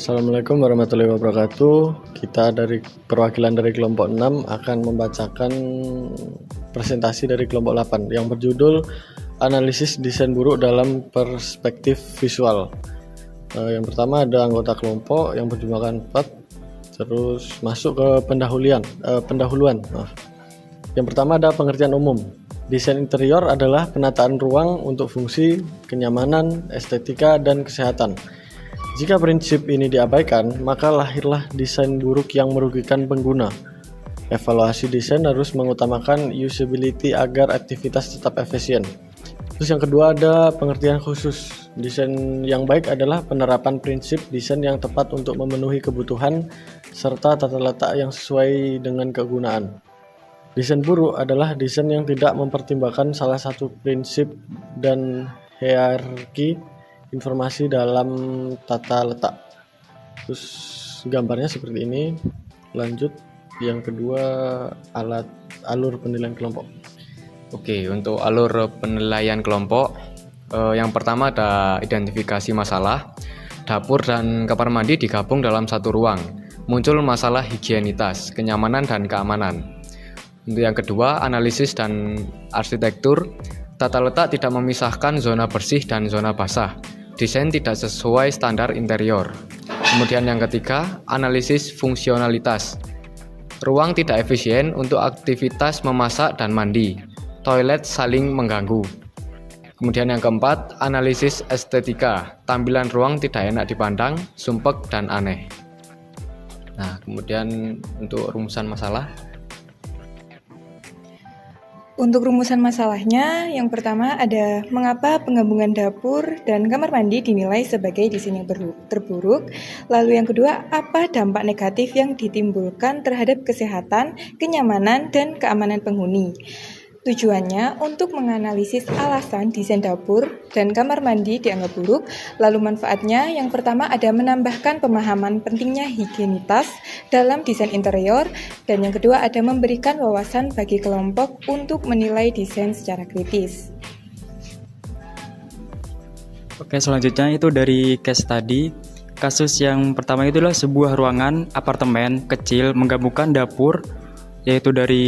Assalamualaikum warahmatullahi wabarakatuh. Kita dari perwakilan dari kelompok 6 akan membacakan presentasi dari kelompok 8 yang berjudul Analisis Desain Buruk dalam Perspektif Visual. Yang pertama ada anggota kelompok yang berjumlah 4. Terus masuk ke pendahuluan. Yang pertama ada pengertian umum. Desain interior adalah penataan ruang untuk fungsi, kenyamanan, estetika, dan kesehatan. Jika prinsip ini diabaikan, maka lahirlah desain buruk yang merugikan pengguna. Evaluasi desain harus mengutamakan usability agar aktivitas tetap efisien. Terus yang kedua ada pengertian khusus. Desain yang baik adalah penerapan prinsip desain yang tepat untuk memenuhi kebutuhan serta tata letak yang sesuai dengan kegunaan. Desain buruk adalah desain yang tidak mempertimbangkan salah satu prinsip dan hierarki informasi dalam tata letak. Terus gambarnya seperti ini. Lanjut yang kedua, alur penilaian kelompok. Oke, untuk alur penilaian kelompok, yang pertama ada identifikasi masalah. Dapur dan kamar mandi digabung dalam satu ruang. Muncul masalah higienitas, kenyamanan dan keamanan. Untuk yang kedua, analisis dan arsitektur. Tata letak tidak memisahkan zona bersih dan zona basah. Desain tidak sesuai standar interior. Kemudian yang ketiga, analisis fungsionalitas. Ruang tidak efisien untuk aktivitas memasak dan mandi. Toilet saling mengganggu. Kemudian yang keempat, analisis estetika. Tampilan ruang tidak enak dipandang, sumpek dan aneh. Nah, kemudian untuk rumusan masalah. Untuk rumusan masalahnya, yang pertama ada mengapa penggabungan dapur dan kamar mandi dinilai sebagai desain yang terburuk. Lalu yang kedua, apa dampak negatif yang ditimbulkan terhadap kesehatan, kenyamanan, dan keamanan penghuni. Tujuannya untuk menganalisis alasan desain dapur dan kamar mandi dianggap buruk. Lalu manfaatnya yang pertama ada menambahkan pemahaman pentingnya higienitas dalam desain interior. Dan yang kedua ada memberikan wawasan bagi kelompok untuk menilai desain secara kritis. Oke, selanjutnya itu dari case study. Kasus yang pertama itu adalah sebuah ruangan apartemen kecil menggabungkan dapur, yaitu dari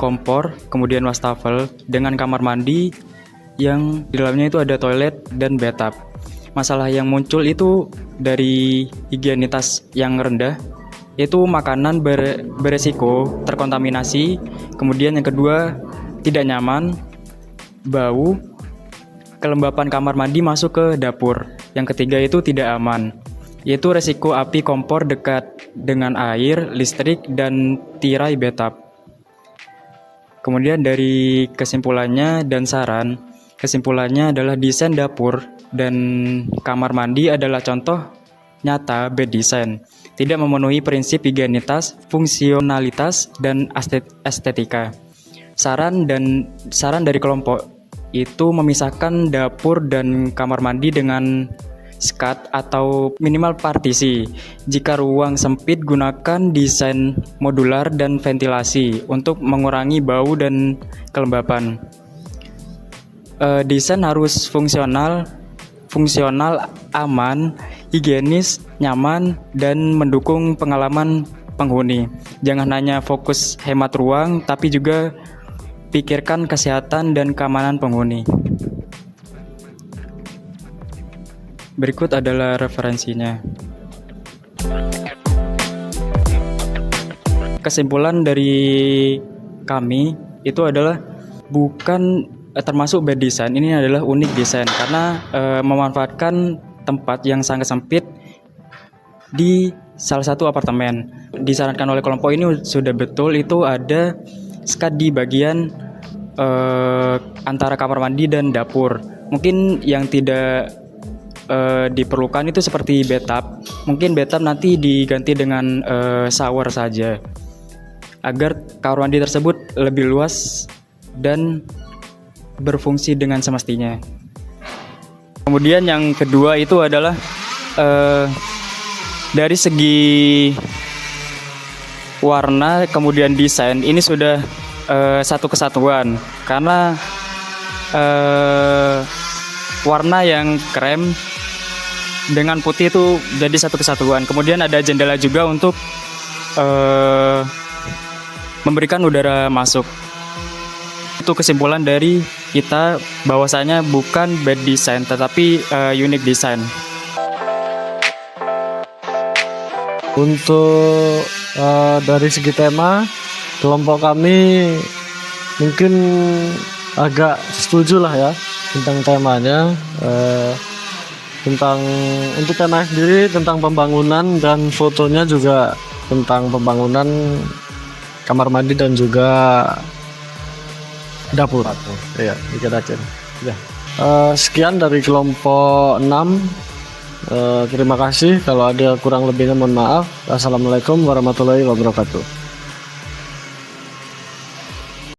kompor, kemudian wastafel, dengan kamar mandi yang di dalamnya itu ada toilet dan bathtub. Masalah yang muncul itu dari higienitas yang rendah, yaitu makanan beresiko terkontaminasi, kemudian yang kedua tidak nyaman, bau, kelembapan kamar mandi masuk ke dapur. Yang ketiga itu tidak aman, yaitu resiko api kompor dekat dengan air, listrik, dan tirai bathtub. Kemudian dari kesimpulannya dan saran, kesimpulannya adalah desain dapur dan kamar mandi adalah contoh nyata bad design, tidak memenuhi prinsip higienitas, fungsionalitas, dan estetika. Saran dari kelompok itu memisahkan dapur dan kamar mandi dengan skat atau minimal partisi. Jika ruang sempit, gunakan desain modular dan ventilasi untuk mengurangi bau dan kelembapan. Desain harus fungsional, aman, higienis, nyaman, dan mendukung pengalaman penghuni. Jangan hanya fokus hemat ruang, tapi juga pikirkan kesehatan dan keamanan penghuni. Berikut adalah referensinya. Kesimpulan dari kami itu adalah bukan termasuk bad design, ini adalah unik desain karena memanfaatkan tempat yang sangat sempit di salah satu apartemen. Disarankan oleh kelompok ini sudah betul, itu ada skat di bagian antara kamar mandi dan dapur. Mungkin yang tidak diperlukan itu seperti bathtub. Mungkin bathtub nanti diganti dengan shower saja agar kamar mandi tersebut lebih luas dan berfungsi dengan semestinya. Kemudian yang kedua itu adalah dari segi warna kemudian desain ini sudah satu kesatuan karena warna yang krem dengan putih itu jadi satu kesatuan. Kemudian ada jendela juga untuk memberikan udara masuk. Itu kesimpulan dari kita bahwasanya bukan bad design tetapi unique design. Untuk dari segi tema, kelompok kami mungkin agak setuju lah ya tentang temanya. Tentang untuk tema sendiri tentang pembangunan, dan fotonya juga tentang pembangunan kamar mandi dan juga dapur. Iya, dikatakan. Ya. Sekian dari kelompok 6. Terima kasih. Kalau ada kurang lebihnya mohon maaf. Assalamualaikum warahmatullahi wabarakatuh.